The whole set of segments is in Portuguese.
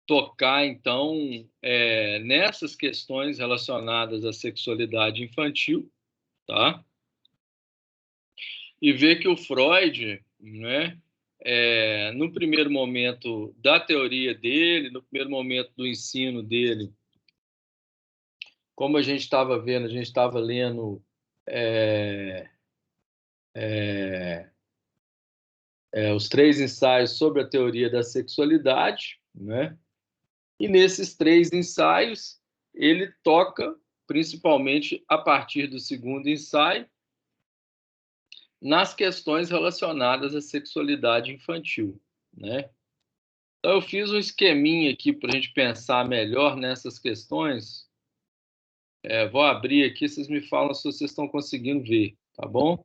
tocar, então, nessas questões relacionadas à sexualidade infantil, tá? E ver que o Freud, né, no primeiro momento da teoria dele, no primeiro momento do ensino dele, como a gente estava vendo, a gente estava lendo os 3 ensaios sobre a teoria da sexualidade, né? E nesses 3 ensaios, ele toca, principalmente a partir do segundo ensaio, nas questões relacionadas à sexualidade infantil, né? Então, eu fiz um esqueminha aqui para a gente pensar melhor nessas questões. Vou abrir aqui, vocês me falam se vocês estão conseguindo ver, tá bom?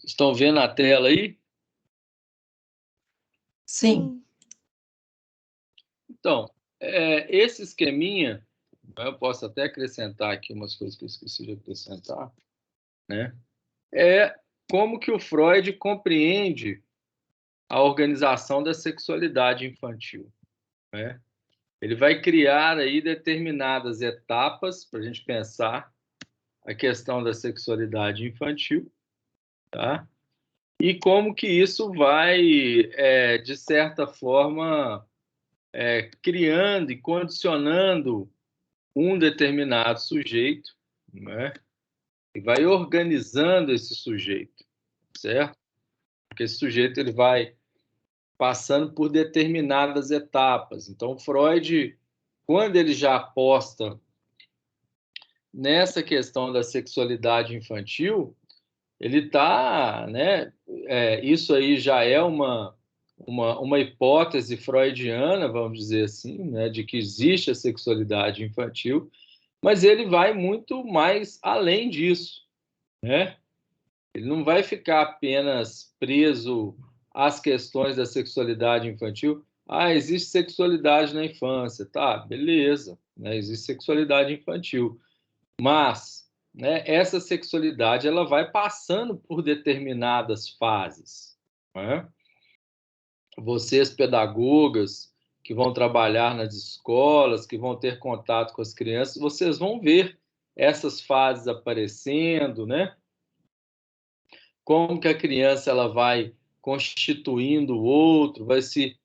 Estão vendo a tela aí? Sim. Então, esse esqueminha, eu posso até acrescentar aqui umas coisas que eu esqueci de acrescentar, né? É como que o Freud compreende a organização da sexualidade infantil, né? Ele vai criar aí determinadas etapas para a gente pensar a questão da sexualidade infantil, tá? E como que isso vai, de certa forma, criando e condicionando um determinado sujeito, né? E vai organizando esse sujeito, certo? Porque esse sujeito ele vai passando por determinadas etapas. Então, Freud, quando ele já aposta nessa questão da sexualidade infantil, ele está, né? Isso aí já é uma hipótese freudiana, vamos dizer assim, né, de que existe a sexualidade infantil, mas ele vai muito mais além disso, né? Ele não vai ficar apenas preso às questões da sexualidade infantil. Ah, existe sexualidade na infância, tá? Beleza, né? Existe sexualidade infantil, mas, né, essa sexualidade ela vai passando por determinadas fases, né? Vocês, pedagogas, que vão trabalhar nas escolas, que vão ter contato com as crianças, vocês vão ver essas fases aparecendo, né? Como que a criança ela vai constituindo o outro, vai se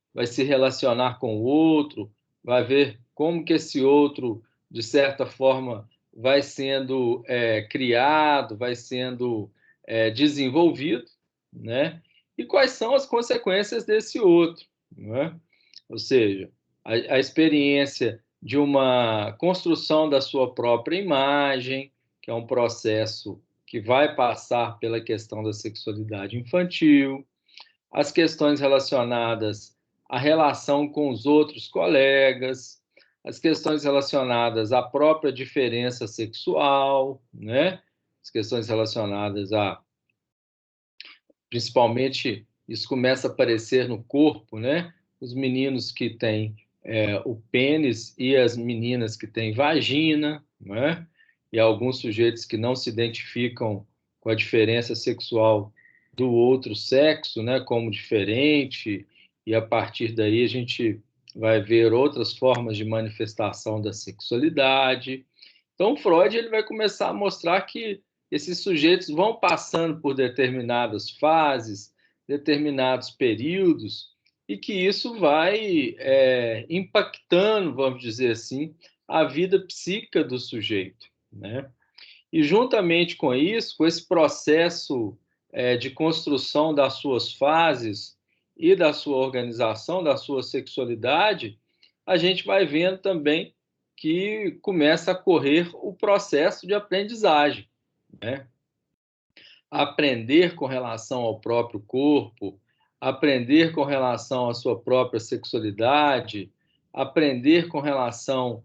relacionar com o outro, vai ver como que esse outro, de certa forma, vai sendo criado, vai sendo desenvolvido, né? E quais são as consequências desse outro, né? Ou seja, a experiência de uma construção da sua própria imagem, que é um processo que vai passar pela questão da sexualidade infantil, as questões relacionadas à relação com os outros colegas, as questões relacionadas à própria diferença sexual, né? As questões relacionadas a, principalmente, isso começa a aparecer no corpo, né? Os meninos que têm o pênis e as meninas que têm vagina, né? E alguns sujeitos que não se identificam com a diferença sexual do outro sexo, né? Como diferente, e a partir daí a gente vai ver outras formas de manifestação da sexualidade. Então, Freud ele vai começar a mostrar que esses sujeitos vão passando por determinadas fases, determinados períodos, e que isso vai impactando, vamos dizer assim, a vida psíquica do sujeito, né? E juntamente com isso, com esse processo de construção das suas fases e da sua organização, da sua sexualidade, a gente vai vendo também que começa a correr o processo de aprendizagem, né? Aprender com relação ao próprio corpo, aprender com relação à sua própria sexualidade, aprender com relação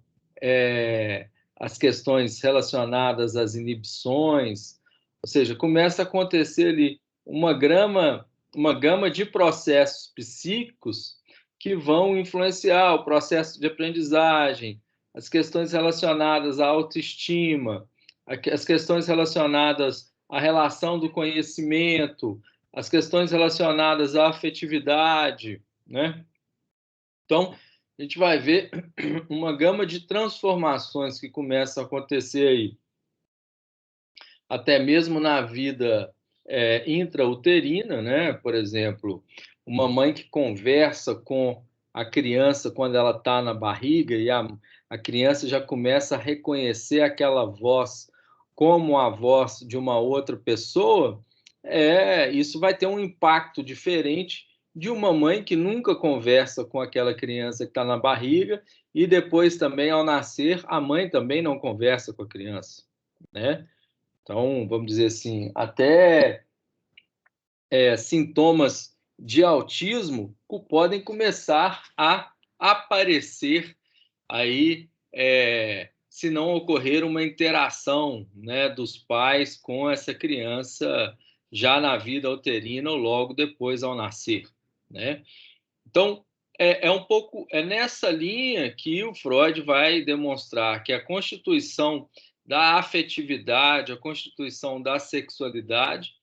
às questões relacionadas às inibições, Ou seja, começa a acontecer ali uma gama de processos psíquicos que vão influenciar o processo de aprendizagem, as questões relacionadas à autoestima, as questões relacionadas à relação do conhecimento, as questões relacionadas à afetividade, né? Então, a gente vai ver uma gama de transformações que começam a acontecer aí, até mesmo na vida intrauterina, né? Por exemplo, uma mãe que conversa com a criança quando ela está na barriga e a criança já começa a reconhecer aquela voz como a voz de uma outra pessoa, isso vai ter um impacto diferente de uma mãe que nunca conversa com aquela criança que está na barriga e depois também, ao nascer, a mãe também não conversa com a criança, né? Então, vamos dizer assim, até sintomas de autismo podem começar a aparecer aí, se não ocorrer uma interação, né, dos pais com essa criança já na vida uterina ou logo depois ao nascer, né? Então, um pouco nessa linha que o Freud vai demonstrar que a constituição da afetividade, a constituição da sexualidade,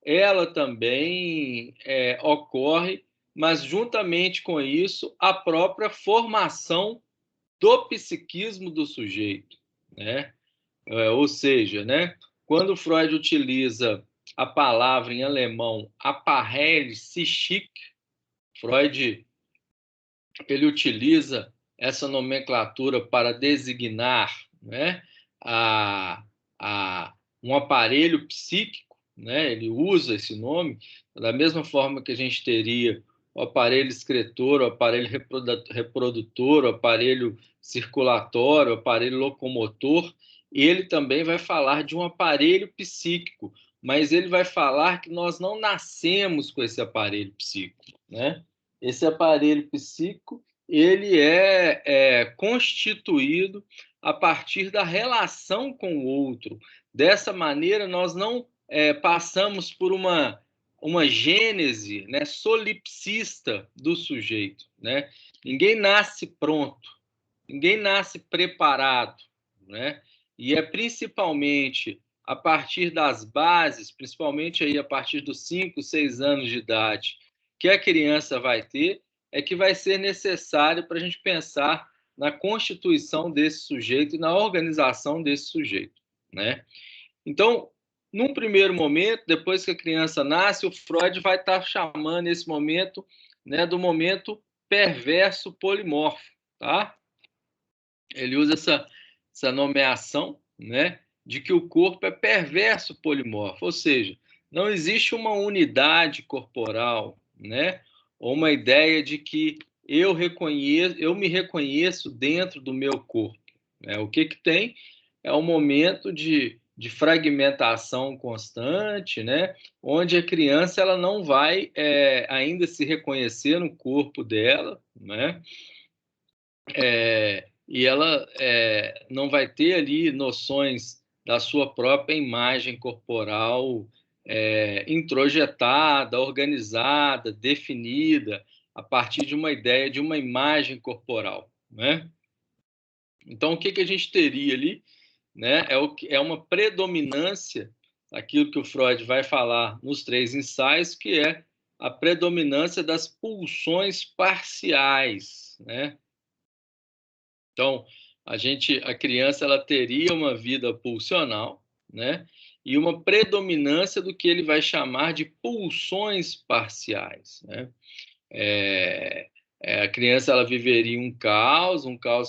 ela também ocorre, mas juntamente com isso, a própria formação do psiquismo do sujeito, né? Ou seja, né, quando Freud utiliza a palavra em alemão Appareil psychique, Freud ele utiliza essa nomenclatura para designar, né, a, um aparelho psíquico, né, ele usa esse nome, da mesma forma que a gente teria o aparelho excretor, o aparelho reprodutor, o aparelho circulatório, o aparelho locomotor, ele também vai falar de um aparelho psíquico, mas ele vai falar que nós não nascemos com esse aparelho psíquico, né? Esse aparelho psíquico ele é constituído a partir da relação com o outro. Dessa maneira, nós não passamos por uma gênese, né, solipsista do sujeito, né? Ninguém nasce pronto, ninguém nasce preparado, né? E é principalmente a partir das bases, principalmente aí a partir dos 5, 6 anos de idade, que a criança vai ter, é que vai ser necessário para a gente pensar na constituição desse sujeito e na organização desse sujeito, né? Então, num primeiro momento, depois que a criança nasce, o Freud vai estar chamando esse momento, né, do momento perverso polimorfo, tá? Ele usa essa nomeação, né, de que o corpo é perverso polimorfo, ou seja, não existe uma unidade corporal, né, ou uma ideia de que eu me reconheço dentro do meu corpo, né? O que tem é um momento de fragmentação constante, né, onde a criança ela não vai ainda se reconhecer no corpo dela, né? E ela não vai ter ali noções da sua própria imagem corporal introjetada, organizada, definida, a partir de uma ideia de uma imagem corporal, né? Então, o que a gente teria ali, né, é uma predominância, aquilo que o Freud vai falar nos 3 ensaios, que é a predominância das pulsões parciais, né? Então, a criança ela teria uma vida pulsional, né? E uma predominância do que ele vai chamar de pulsões parciais, né? A criança ela viveria um caos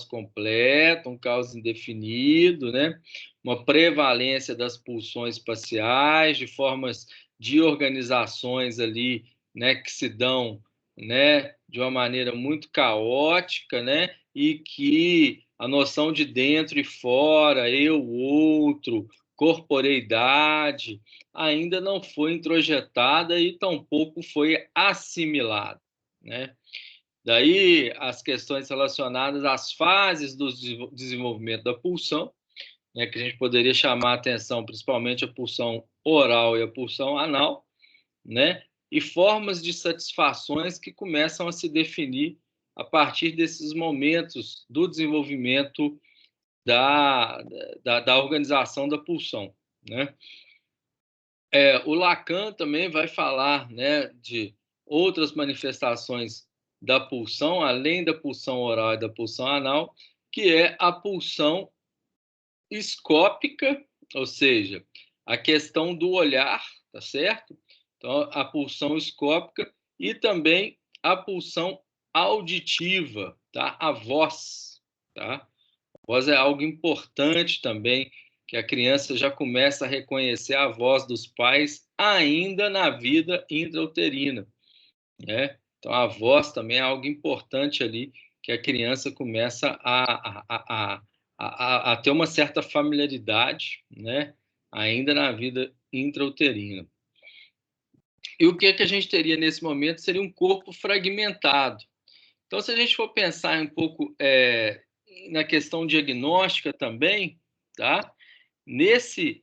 completo, um caos indefinido, né? Uma prevalência das pulsões parciais, de formas de organizações ali, né, que se dão, né, de uma maneira muito caótica, né? E que a noção de dentro e fora, eu, outro, corporeidade, ainda não foi introjetada e tampouco foi assimilada, né? Daí as questões relacionadas às fases do desenvolvimento da pulsão, né, que a gente poderia chamar a atenção principalmente a pulsão oral e a pulsão anal, né? E formas de satisfações que começam a se definir a partir desses momentos do desenvolvimento da organização da pulsão, né? O Lacan também vai falar, né, de outras manifestações da pulsão, além da pulsão oral e da pulsão anal, que é a pulsão escópica, ou seja, a questão do olhar, tá certo? Então, a pulsão escópica e também a pulsão auditiva, tá? A voz, tá? A voz é algo importante também, que a criança já começa a reconhecer a voz dos pais ainda na vida intrauterina, né? Então, a voz também é algo importante ali, que a criança começa a ter uma certa familiaridade, né? Ainda na vida intrauterina. E o que a gente teria nesse momento seria um corpo fragmentado. Então, se a gente for pensar um pouco na questão diagnóstica também, tá? Nesse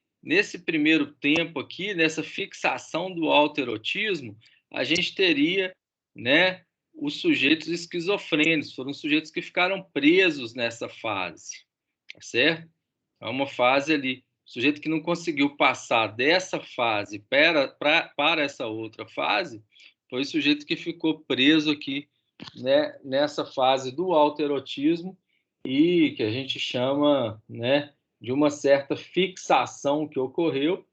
primeiro tempo aqui, nessa fixação do autoerotismo, a gente teria, né, os sujeitos esquizofrênicos, foram sujeitos que ficaram presos nessa fase, tá certo? É uma fase ali, o sujeito que não conseguiu passar dessa fase para essa outra fase, foi o sujeito que ficou preso aqui, né, nessa fase do autoerotismo e que a gente chama, né, de uma certa fixação que ocorreu,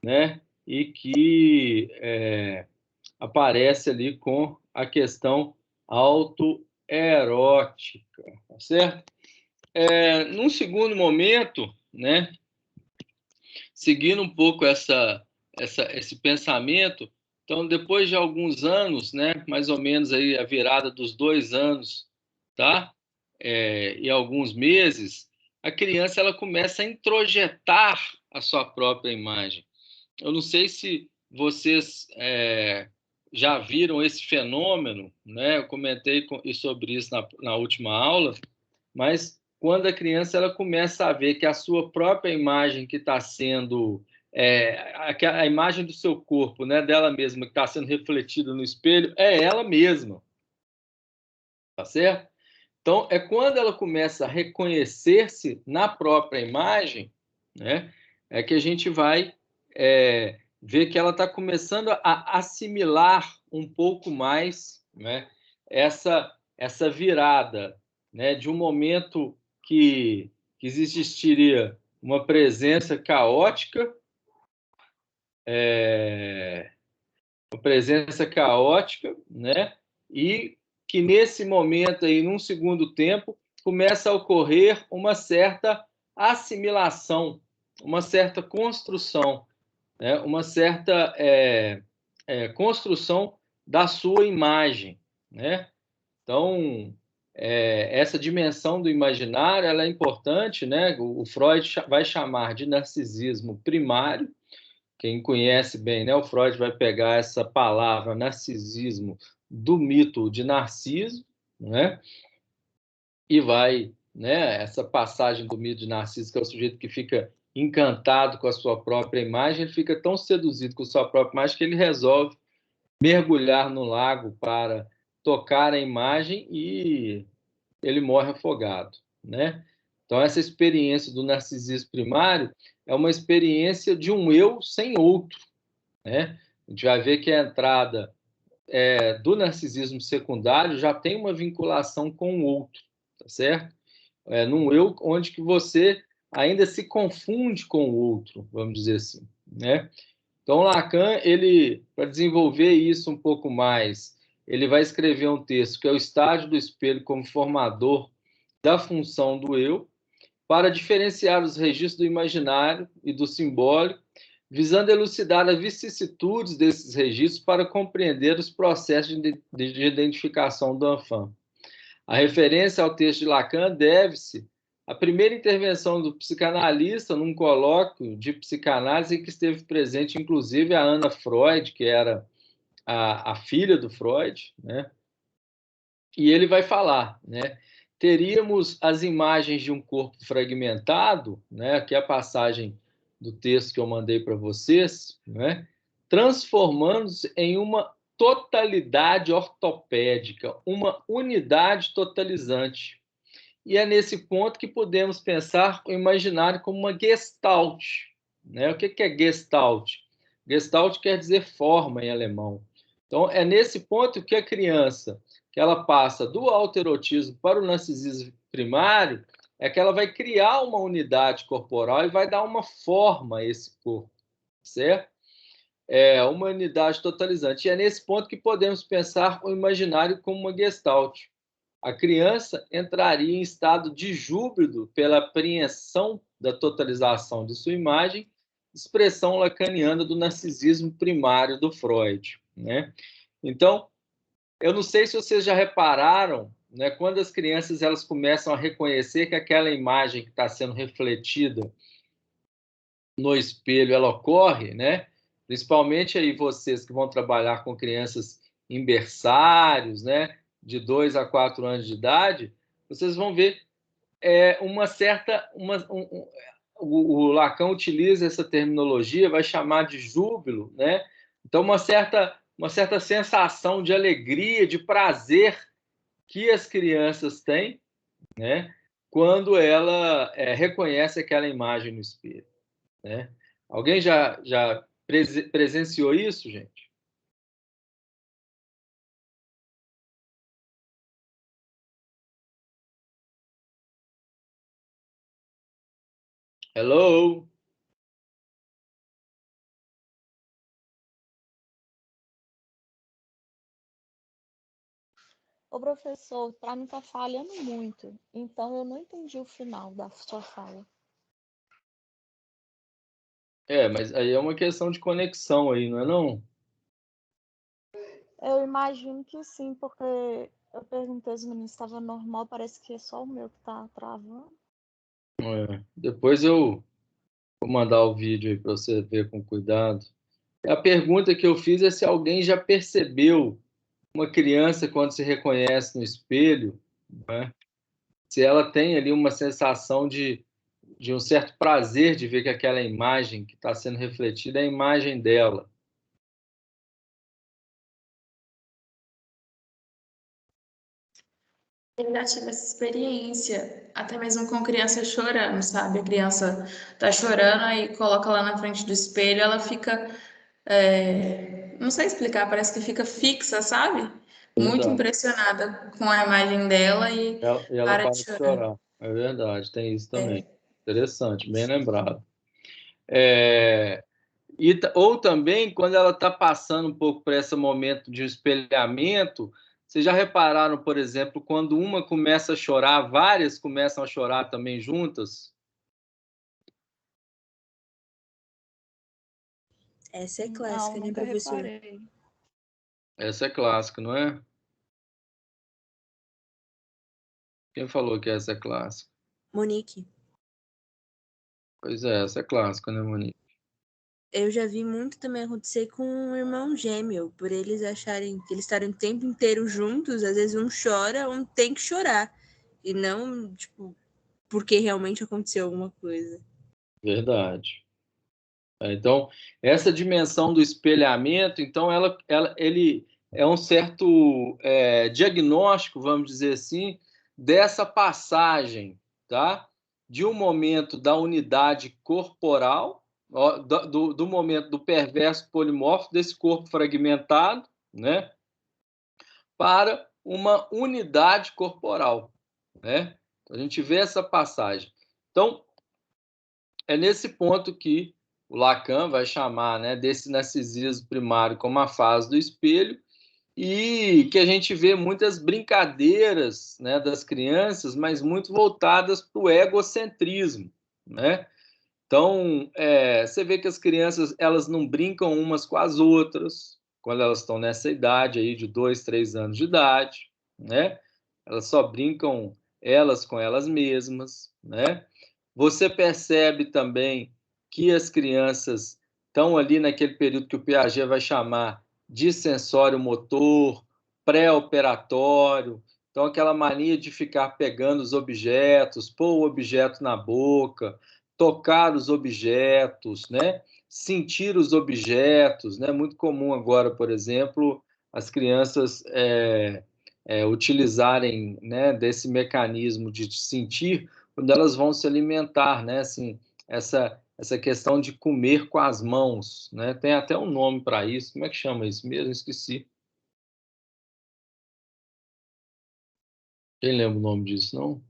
né, e que aparece ali com a questão autoerótica, tá certo? Num segundo momento, né, seguindo um pouco esse pensamento, então, depois de alguns anos, né, mais ou menos aí a virada dos 2 anos, tá? E alguns meses, a criança ela começa a introjetar a sua própria imagem. Eu não sei se vocês já viram esse fenômeno, né? Eu comentei sobre isso na última aula, mas quando a criança ela começa a ver que a sua própria imagem que está sendo a imagem do seu corpo, né, dela mesma que está sendo refletida no espelho é ela mesma, tá certo? Então é quando ela começa a reconhecer-se na própria imagem, né, é que a gente vai ver que ela está começando a assimilar um pouco mais, né, essa virada, né, de um momento que existiria uma presença caótica, né? E que nesse momento aí, num segundo tempo, começa a ocorrer uma certa assimilação, uma certa construção, né? Uma certa construção da sua imagem, né? Então, essa dimensão do imaginário ela é importante, né? O Freud vai chamar de narcisismo primário. Quem conhece bem, né? O Freud vai pegar essa palavra narcisismo do mito de Narciso, né? E vai, né? Essa passagem do mito de Narciso, que é o sujeito que fica encantado com a sua própria imagem, ele fica tão seduzido com a sua própria imagem que ele resolve mergulhar no lago para tocar a imagem e ele morre afogado, né? Então, essa experiência do narcisismo primário é uma experiência de um eu sem outro, né? A gente vai ver que a entrada do narcisismo secundário já tem uma vinculação com o outro, tá certo? Num eu onde que você ainda se confunde com o outro, vamos dizer assim, né? Então, Lacan, ele, para desenvolver isso um pouco mais, ele vai escrever um texto que é o estágio do espelho como formador da função do eu, para diferenciar os registros do imaginário e do simbólico, visando elucidar as vicissitudes desses registros para compreender os processos de identificação do enfant. A referência ao texto de Lacan deve-se à primeira intervenção do psicanalista num colóquio de psicanálise em que esteve presente, inclusive, a Anna Freud, que era a filha do Freud, né? E ele vai falar, né? Teríamos as imagens de um corpo fragmentado, né? Aqui é a passagem do texto que eu mandei para vocês, né? Transformando-se em uma totalidade ortopédica, uma unidade totalizante. E é nesse ponto que podemos pensar o imaginário como uma gestalt. Né? O que é gestalt? Gestalt quer dizer forma em alemão. Então, é nesse ponto que a criança, que ela passa do alterotismo para o narcisismo primário, é que ela vai criar uma unidade corporal e vai dar uma forma a esse corpo, certo? É uma unidade totalizante. E é nesse ponto que podemos pensar o imaginário como uma gestalt. A criança entraria em estado de júbilo pela apreensão da totalização de sua imagem, expressão lacaniana do narcisismo primário do Freud, né? Então, eu não sei se vocês já repararam, né, quando as crianças elas começam a reconhecer que aquela imagem que está sendo refletida no espelho ela ocorre, né? Principalmente aí vocês que vão trabalhar com crianças em berçários, né, de 2 a 4 anos de idade, vocês vão ver uma certa o Lacan utiliza essa terminologia, vai chamar de júbilo, né? Então uma certa sensação de alegria, de prazer que as crianças têm, né, quando ela reconhece aquela imagem no espelho, né? Alguém já presenciou isso, gente? Hello? Ô, professor, para mim tá falhando muito, então eu não entendi o final da sua fala. Mas aí é uma questão de conexão aí, não é não? Eu imagino que sim, porque eu perguntei se o menino estava normal, parece que é só o meu que tá travando. Depois eu vou mandar o vídeo aí para você ver com cuidado. A pergunta que eu fiz é se alguém já percebeu uma criança quando se reconhece no espelho, né? Se ela tem ali uma sensação de um certo prazer de ver que aquela imagem que está sendo refletida é a imagem dela. Eu já tive essa experiência, até mesmo com criança chorando, sabe? A criança tá chorando, aí coloca lá na frente do espelho, ela fica, não sei explicar, parece que fica fixa, sabe? Muito Verdade. impressionada com a imagem dela e Ela para para de de chorar. chorar. É verdade, tem isso também. É. Interessante, bem lembrado. Ou também, quando ela está passando um pouco por esse momento de espelhamento, vocês já repararam, por exemplo, quando uma começa a chorar, várias começam a chorar também juntas? Essa é Não, clássica, né, nunca professor? reparei. Essa é clássica, não é? Quem falou que essa é clássica? Monique, Pois é, essa é clássica, né, Monique? eu já vi muito também acontecer com um irmão gêmeo, por eles acharem que eles estarem o tempo inteiro juntos, às vezes um chora, um tem que chorar. E não, tipo, porque realmente aconteceu alguma coisa. Verdade. Então, essa dimensão do espelhamento, então, ele é um certo diagnóstico, vamos dizer assim, dessa passagem, tá? De um momento da unidade corporal, do momento do perverso polimorfo, desse corpo fragmentado, né? Para uma unidade corporal, né? A gente vê essa passagem. Então, é nesse ponto que o Lacan vai chamar, né, desse narcisismo primário como a fase do espelho, e que a gente vê muitas brincadeiras, né, das crianças, mas muito voltadas para o egocentrismo, né? Então, você vê que as crianças elas não brincam umas com as outras quando elas estão nessa idade aí de 2, 3 anos de idade, né? Elas só brincam elas com elas mesmas, né? Você percebe também que as crianças estão ali naquele período que o Piaget vai chamar de sensório motor, pré-operatório. Então, aquela mania de ficar pegando os objetos, pôr o objeto na boca, tocar os objetos, né? Sentir os objetos, né? Muito comum agora, por exemplo, as crianças utilizarem, né, desse mecanismo de sentir quando elas vão se alimentar, né? Assim, essa questão de comer com as mãos, né? Tem até um nome para isso. Como é que chama isso mesmo? Esqueci. Quem lembra o nome disso, não?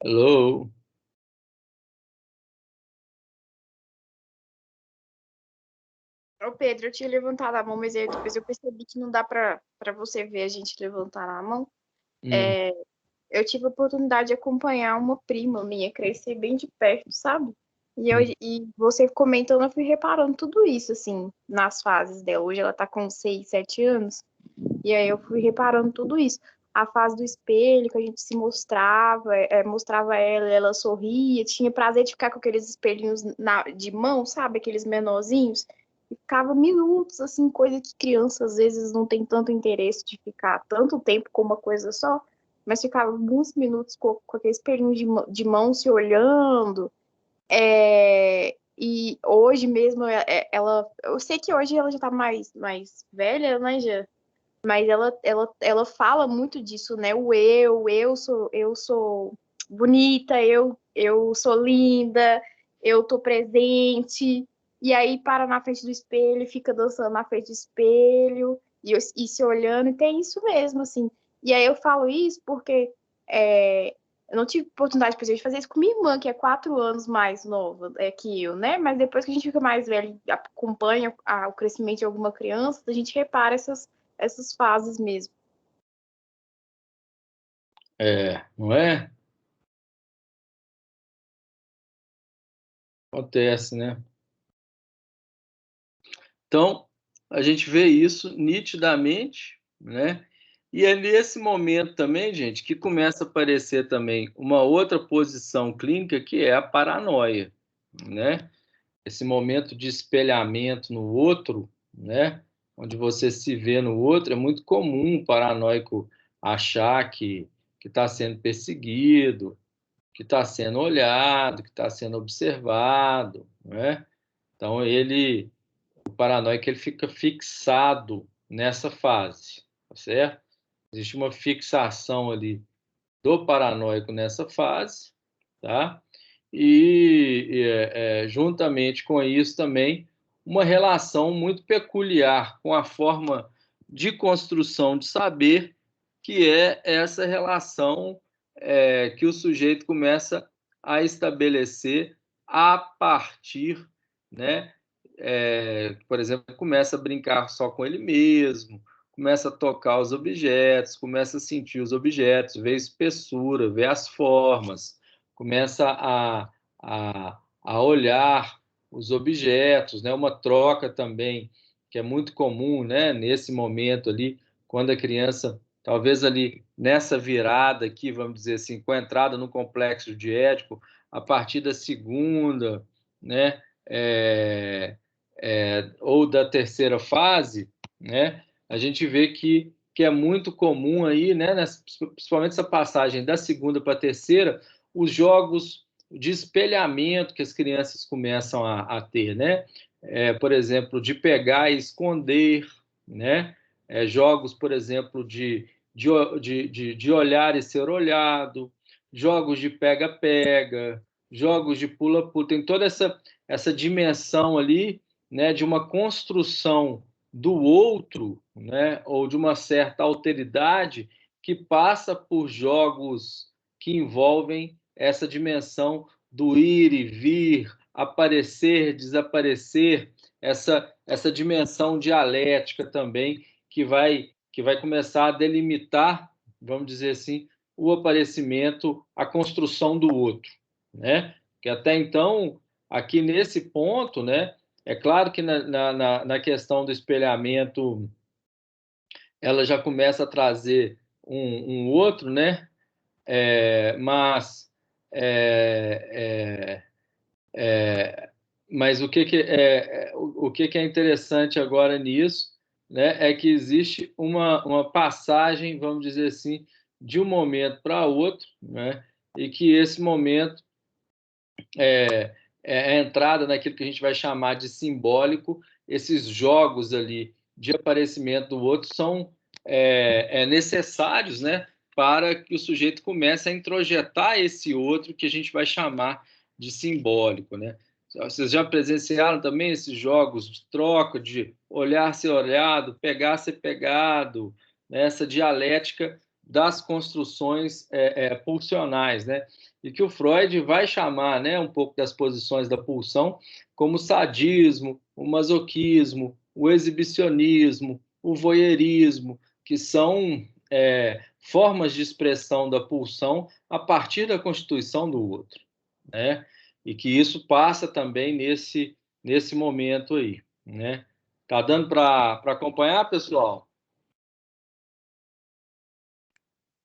Hello? Ô Pedro, eu tinha levantado a mão, mas aí depois eu percebi que não dá para você ver a gente levantar a mão. Eu tive a oportunidade de acompanhar uma prima minha crescer bem de perto, sabe? E você comentando, eu fui reparando tudo isso, assim, nas fases dela. Hoje ela tá com 6, 7 anos. E aí eu fui reparando tudo isso. A fase do espelho, que a gente se mostrava, mostrava ela sorria, tinha prazer de ficar com aqueles espelhinhos de mão, sabe? Aqueles menorzinhos. E ficava minutos, assim, coisa que criança às vezes não tem tanto interesse de ficar tanto tempo com uma coisa só, mas ficava alguns minutos com aquele espelhinho de mão se olhando. E hoje mesmo, eu sei que hoje ela já tá mais velha, né, já? Mas ela fala muito disso, né? Eu sou bonita, eu sou linda, eu tô presente. E aí para na frente do espelho, fica dançando na frente do espelho e se olhando, e tem isso mesmo, assim. E aí eu falo isso porque eu não tive oportunidade, por exemplo, de fazer isso com minha irmã, que é 4 anos mais nova que eu, né? Mas depois que a gente fica mais velho e acompanha o crescimento de alguma criança, a gente repara essas fases mesmo. Não é? Acontece, né? Então, a gente vê isso nitidamente, né? E é nesse momento também, gente, que começa a aparecer também uma outra posição clínica, que é a paranoia, né? Esse momento de espelhamento no outro, né? Onde você se vê no outro, é muito comum o paranoico achar que está sendo perseguido, que está sendo olhado, que está sendo observado, né? Então, o paranoico, ele fica fixado nessa fase, tá certo? Existe uma fixação ali do paranoico nessa fase, tá? Juntamente com isso também uma relação muito peculiar com a forma de construção de saber, que é essa relação que o sujeito começa a estabelecer a partir, né? Por exemplo, começa a brincar só com ele mesmo, começa a tocar os objetos, começa a sentir os objetos, vê a espessura, vê as formas, começa a olhar os objetos, né? Uma troca também que é muito comum, né? Nesse momento ali, quando a criança, talvez ali nessa virada aqui, vamos dizer assim, com a entrada no complexo de Édipo, a partir da segunda, né? Ou da terceira fase, né? A gente vê que é muito comum aí, né? Principalmente essa passagem da segunda para a terceira, os jogos de espelhamento que as crianças começam a ter, né? Por exemplo, de pegar e esconder, né? Jogos, por exemplo, de olhar e ser olhado, jogos de pega-pega, jogos de pula-pula, tem toda essa dimensão ali, né, de uma construção do outro, né, ou de uma certa alteridade que passa por jogos que envolvem essa dimensão do ir e vir, aparecer, desaparecer, essa dimensão dialética também que vai começar a delimitar, vamos dizer assim, o aparecimento, a construção do outro, né? Que até então, aqui nesse ponto, né, é claro que na questão do espelhamento ela já começa a trazer um outro, né? Mas mas o que é interessante agora nisso, né, é que existe uma passagem, vamos dizer assim, de um momento para outro, né? E que esse momento é a entrada naquilo que a gente vai chamar de simbólico. Esses jogos ali de aparecimento do outro são necessários, né, para que o sujeito comece a introjetar esse outro que a gente vai chamar de simbólico, né? Vocês já presenciaram também esses jogos de troca, de olhar ser olhado, pegar ser pegado, né? Essa dialética das construções pulsionais, né? E que o Freud vai chamar, né, um pouco das posições da pulsão como o sadismo, o masoquismo, o exibicionismo, o voyeurismo, que são formas de expressão da pulsão a partir da constituição do outro, né? E que isso passa também nesse momento aí, né? Tá dando para acompanhar, pessoal?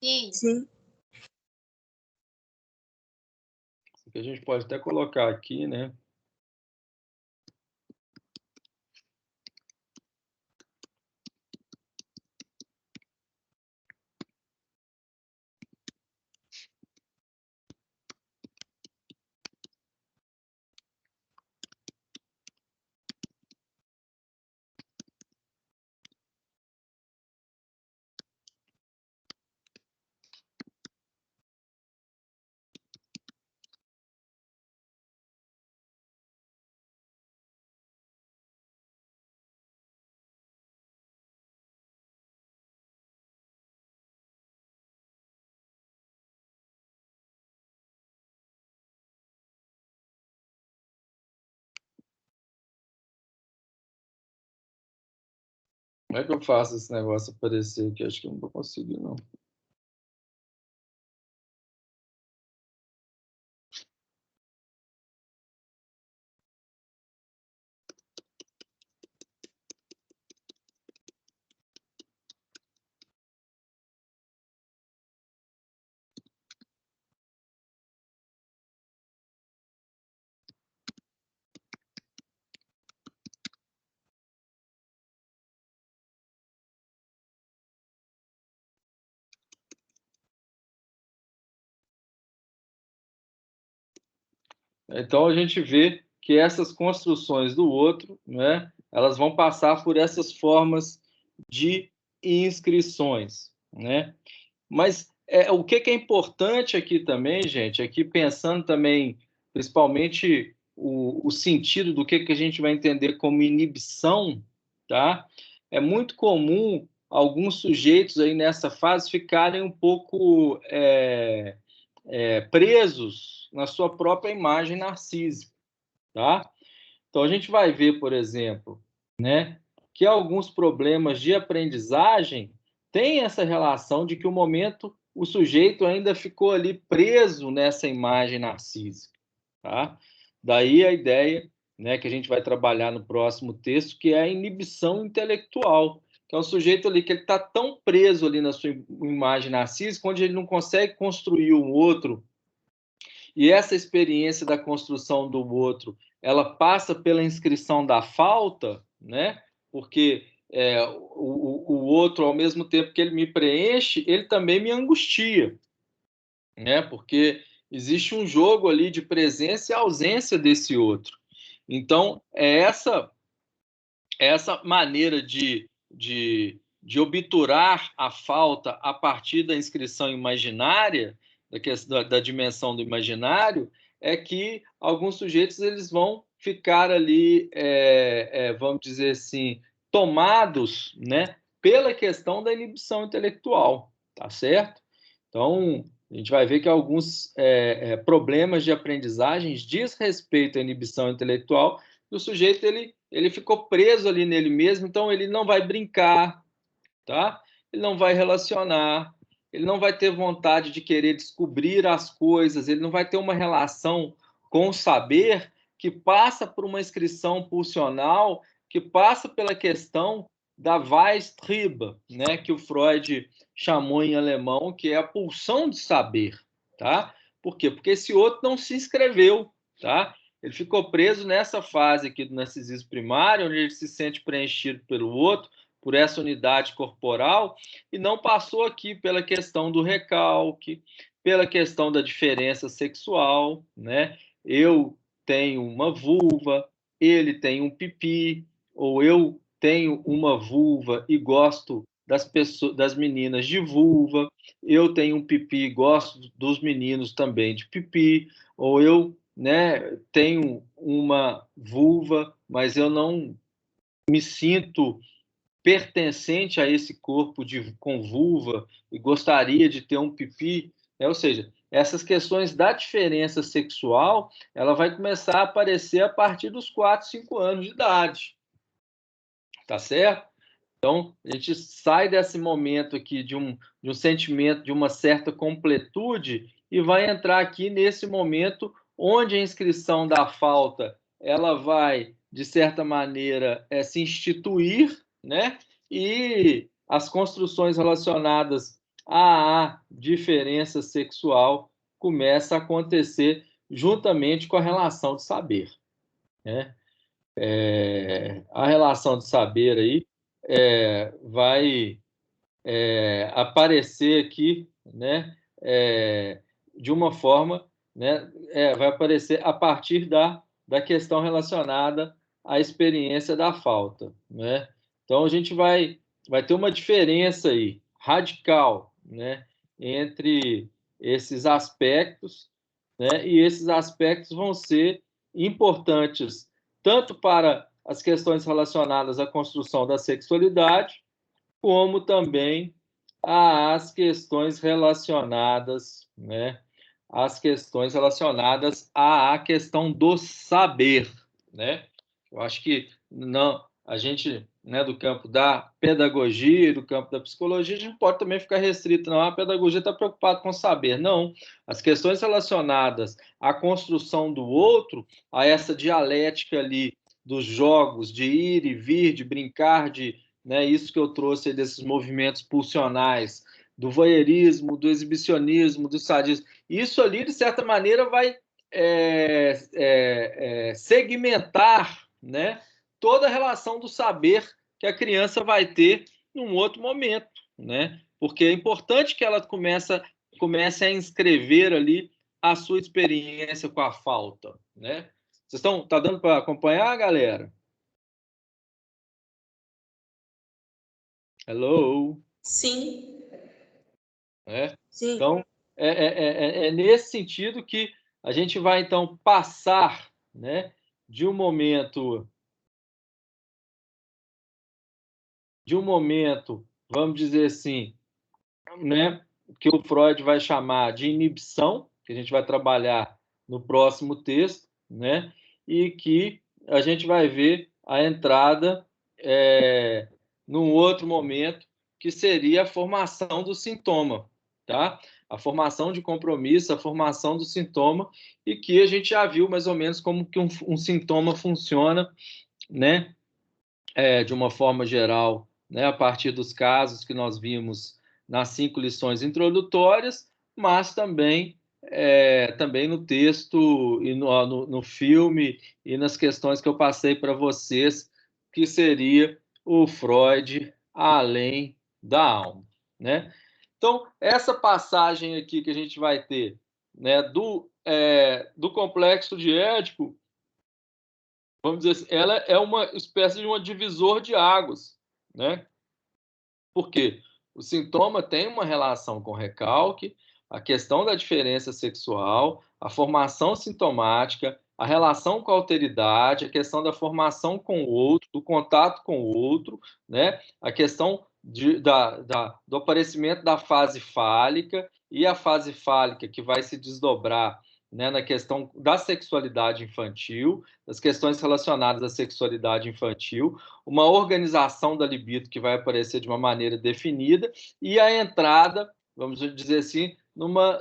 Sim. Sim. Que a gente pode até colocar aqui, né? Como é que eu faço esse negócio aparecer aqui? Acho que eu não vou conseguir, não. Então, a gente vê que essas construções do outro, né, elas vão passar por essas formas de inscrições, né? Mas o que é importante aqui também, gente, aqui pensando também, principalmente o sentido do que a gente vai entender como inibição, tá? É muito comum alguns sujeitos aí nessa fase ficarem um pouco presos na sua própria imagem narcísica, tá? Então, a gente vai ver, por exemplo, né, que alguns problemas de aprendizagem têm essa relação de que o sujeito ainda ficou ali preso nessa imagem narcísica, tá? Daí a ideia, né, que a gente vai trabalhar no próximo texto, que é a inibição intelectual, que é um sujeito ali que ele está tão preso ali na sua imagem narcísica, onde ele não consegue construir o outro. E essa experiência da construção do outro, ela passa pela inscrição da falta, né? Porque o outro, ao mesmo tempo que ele me preenche, ele também me angustia, né? Porque existe um jogo ali de presença e ausência desse outro. Então, é essa maneira de obturar a falta a partir da inscrição imaginária, da dimensão do imaginário, é que alguns sujeitos eles vão ficar ali, vamos dizer assim, tomados, né, pela questão da inibição intelectual, tá certo? Então, a gente vai ver que alguns problemas de aprendizagem diz respeito à inibição intelectual, e o sujeito ele ficou preso ali nele mesmo, então ele não vai brincar, tá? Ele não vai relacionar, ele não vai ter vontade de querer descobrir as coisas, ele não vai ter uma relação com o saber que passa por uma inscrição pulsional, que passa pela questão da Weisstriebe, né, que o Freud chamou em alemão, que é a pulsão de saber, tá? Por quê? Porque esse outro não se inscreveu, tá? Ele ficou preso nessa fase aqui do narcisismo primário, onde ele se sente preenchido pelo outro, por essa unidade corporal e não passou aqui pela questão do recalque, pela questão da diferença sexual, né? Eu tenho uma vulva, ele tem um pipi, ou eu tenho uma vulva e gosto das meninas de vulva, eu tenho um pipi e gosto dos meninos também de pipi, ou eu, né, tenho uma vulva, mas eu não me sinto pertencente a esse corpo com vulva e gostaria de ter um pipi, né? Ou seja, essas questões da diferença sexual, ela vai começar a aparecer a partir dos 4, 5 anos de idade. Tá certo? Então, a gente sai desse momento aqui de um sentimento de uma certa completude e vai entrar aqui nesse momento onde a inscrição da falta ela vai, de certa maneira, se instituir, né? E as construções relacionadas à diferença sexual começam a acontecer juntamente com a relação de saber, né? A relação de saber aí vai aparecer aqui, né, de uma forma, né, vai aparecer a partir da questão relacionada à experiência da falta, né? Então a gente vai ter uma diferença aí radical, né, entre esses aspectos, né? E esses aspectos vão ser importantes tanto para as questões relacionadas à construção da sexualidade, como também às questões relacionadas, né? As questões relacionadas à questão do saber, né? Eu acho que não, a gente, né, do campo da pedagogia, do campo da psicologia, a gente pode também ficar restrito, não, a pedagogia está preocupada com saber, não. As questões relacionadas à construção do outro, a essa dialética ali dos jogos, de ir e vir, de brincar, né, isso que eu trouxe aí desses movimentos pulsionais, do voyeurismo, do exibicionismo, do sadismo, isso ali, de certa maneira, vai segmentar, né, toda a relação do saber que a criança vai ter num outro momento, né? Porque é importante que ela comece a inscrever ali a sua experiência com a falta, né? Tá dando para acompanhar, galera? Hello? Sim. Sim. Então, é nesse sentido que a gente vai, então, passar, né, de um momento, vamos dizer assim, né, que o Freud vai chamar de inibição, que a gente vai trabalhar no próximo texto, né, e que a gente vai ver a entrada num outro momento, que seria a formação do sintoma, tá? A formação de compromisso, a formação do sintoma, e que a gente já viu mais ou menos como que um sintoma funciona, né? De uma forma geral, né? A partir dos casos que nós vimos nas 5 lições introdutórias, mas também no texto e no filme e nas questões que eu passei para vocês, que seria o Freud além da alma, né? Então, essa passagem aqui que a gente vai ter, né, do complexo de Édipo, vamos dizer assim, ela é uma espécie de uma divisor de águas, né? Porque o sintoma tem uma relação com recalque, a questão da diferença sexual, a formação sintomática, a relação com a alteridade, a questão da formação com o outro, do contato com o outro, né? A questão do aparecimento da fase fálica e a fase fálica que vai se desdobrar, né, na questão da sexualidade infantil, das questões relacionadas à sexualidade infantil, uma organização da libido que vai aparecer de uma maneira definida e a entrada, vamos dizer assim, numa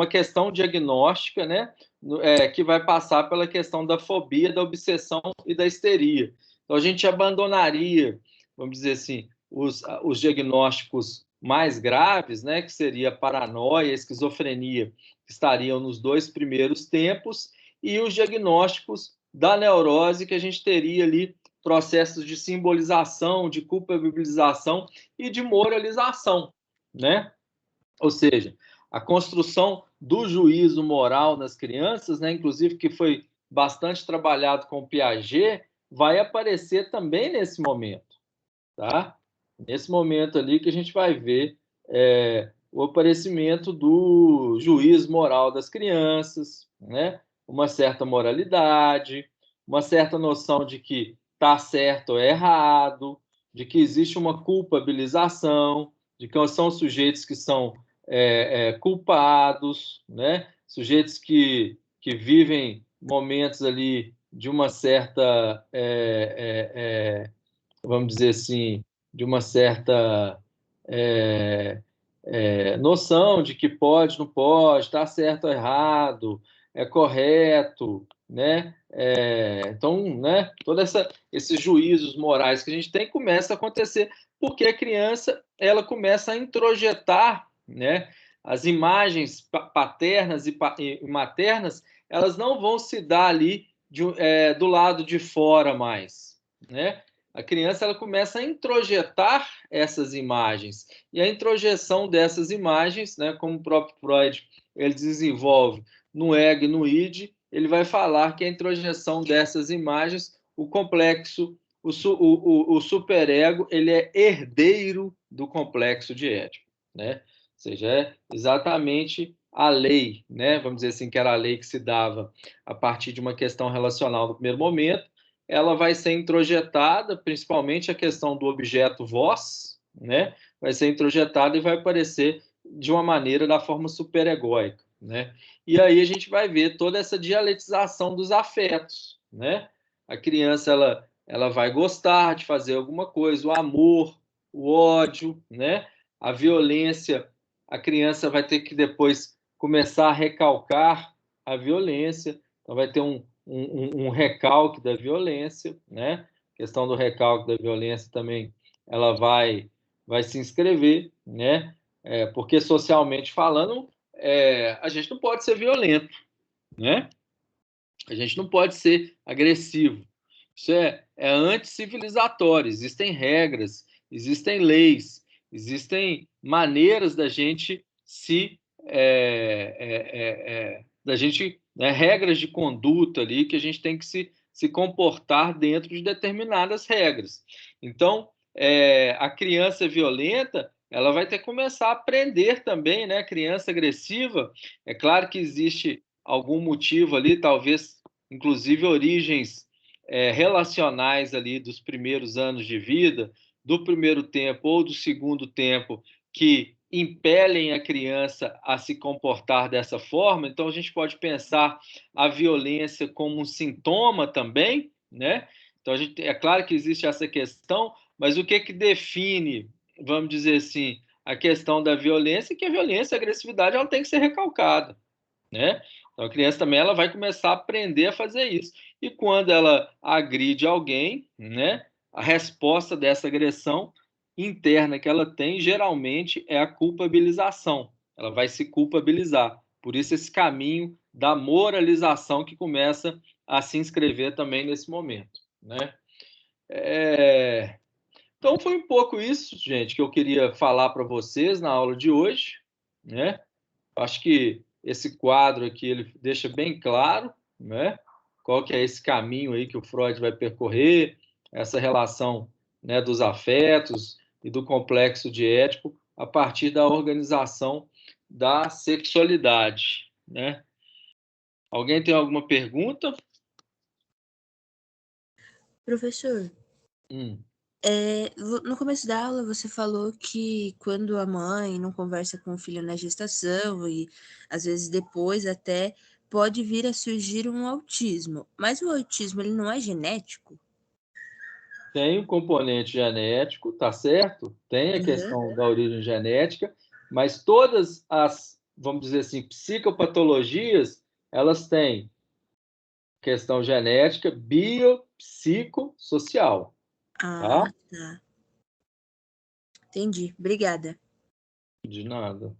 questão diagnóstica, né, que vai passar pela questão da fobia, da obsessão e da histeria. Então, a gente abandonaria, vamos dizer assim, os diagnósticos mais graves, né, que seria a paranoia, a esquizofrenia, que estariam nos 2 primeiros tempos, e os diagnósticos da neurose, que a gente teria ali processos de simbolização, de culpabilização e de moralização, né? Ou seja, a construção do juízo moral nas crianças, né, inclusive que foi bastante trabalhado com Piaget, vai aparecer também nesse momento, tá? Nesse momento ali que a gente vai ver o aparecimento do juízo moral das crianças, né? Uma certa moralidade, uma certa noção de que está certo ou errado, de que existe uma culpabilização, de que são sujeitos que são culpados, né? Sujeitos que vivem momentos ali de uma certa, vamos dizer assim, de uma certa noção de que pode, não pode, está certo ou errado, é correto, né? Então, né? Todos esses juízos morais que a gente tem começa a acontecer porque a criança ela começa a introjetar, né? As imagens paternas e maternas, elas não vão se dar ali do lado de fora mais, né? A criança ela começa a introjetar essas imagens. E a introjeção dessas imagens, né, como o próprio Freud ele desenvolve no ego e no id, ele vai falar que a introjeção dessas imagens, o complexo, o superego, ele é herdeiro do complexo de Édipo, né? Ou seja, é exatamente a lei, né? Vamos dizer assim, que era a lei que se dava a partir de uma questão relacional no primeiro momento, ela vai ser introjetada, principalmente a questão do objeto voz, né? Vai ser introjetada e vai aparecer de uma maneira da forma superegóica, né? E aí a gente vai ver toda essa dialetização dos afetos, né? A criança ela vai gostar de fazer alguma coisa, o amor, o ódio, né? A violência, a criança vai ter que depois começar a recalcar a violência, então vai ter um recalque da violência, né? A questão do recalque da violência também ela vai se inscrever, né? Porque socialmente falando, a gente não pode ser violento, né? A gente não pode ser agressivo. Isso é anticivilizatório. Existem regras, existem leis, existem maneiras da gente da gente, né, regras de conduta ali que a gente tem que se comportar dentro de determinadas regras. Então, a criança violenta, ela vai ter que começar a aprender também, né? A criança agressiva, é claro que existe algum motivo ali, talvez, inclusive, origens relacionais ali dos primeiros anos de vida, do primeiro tempo ou do segundo tempo, que impelem a criança a se comportar dessa forma. Então, a gente pode pensar a violência como um sintoma também, né? Então, é claro que existe essa questão, mas o que define, vamos dizer assim, a questão da violência é que a violência, a agressividade, ela tem que ser recalcada, né? Então, a criança também ela vai começar a aprender a fazer isso. E quando ela agride alguém, né, a resposta dessa agressão interna que ela tem, geralmente, é a culpabilização. Ela vai se culpabilizar. Por isso, esse caminho da moralização que começa a se inscrever também nesse momento, né? Então, foi um pouco isso, gente, que eu queria falar para vocês na aula de hoje, né? Acho que esse quadro aqui ele deixa bem claro, né? Qual que é esse caminho aí que o Freud vai percorrer, essa relação, né, dos afetos e do complexo de Édipo a partir da organização da sexualidade, né? Alguém tem alguma pergunta? Professor, no começo da aula você falou que quando a mãe não conversa com o filho na gestação e às vezes depois até pode vir a surgir um autismo. Mas o autismo ele não é genético? Tem um componente genético, tá certo? Tem a questão da origem genética, mas todas as, vamos dizer assim, psicopatologias, elas têm questão genética, biopsicossocial, tá? Tá. Entendi. Obrigada. De nada.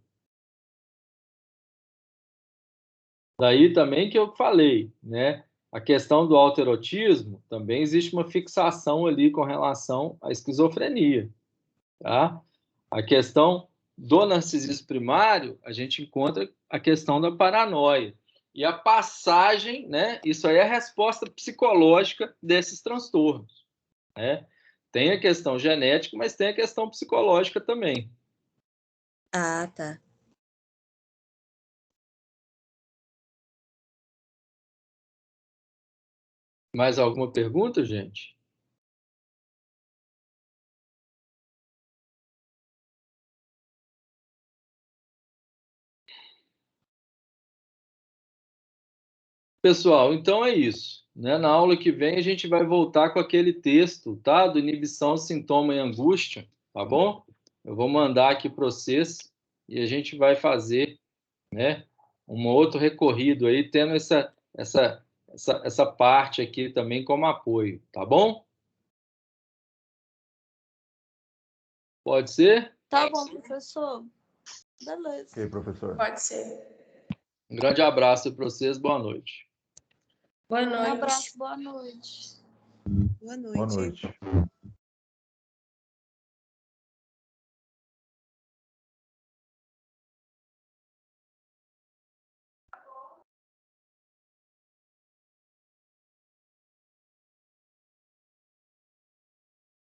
Daí também que eu falei, né? a questão do autoerotismo, também existe uma fixação ali com relação à esquizofrenia, tá? A questão do narcisismo primário, a gente encontra a questão da paranoia. E a passagem, né? Isso aí é a resposta psicológica desses transtornos, né? Tem a questão genética, mas tem a questão psicológica também. Ah, tá. Mais alguma pergunta, gente? Pessoal, então é isso, né? Na aula que vem a gente vai voltar com aquele texto, tá? Do inibição, sintoma e angústia, tá bom? Eu vou mandar aqui para vocês e a gente vai fazer, né? Um outro recorrido aí, tendo essa parte aqui também como apoio, tá bom? Pode ser? Tá bom, professor. Beleza. Ok, professor. Pode ser. Um grande abraço para vocês, boa noite. Boa Um noite. abraço, boa noite. Boa noite. Boa noite.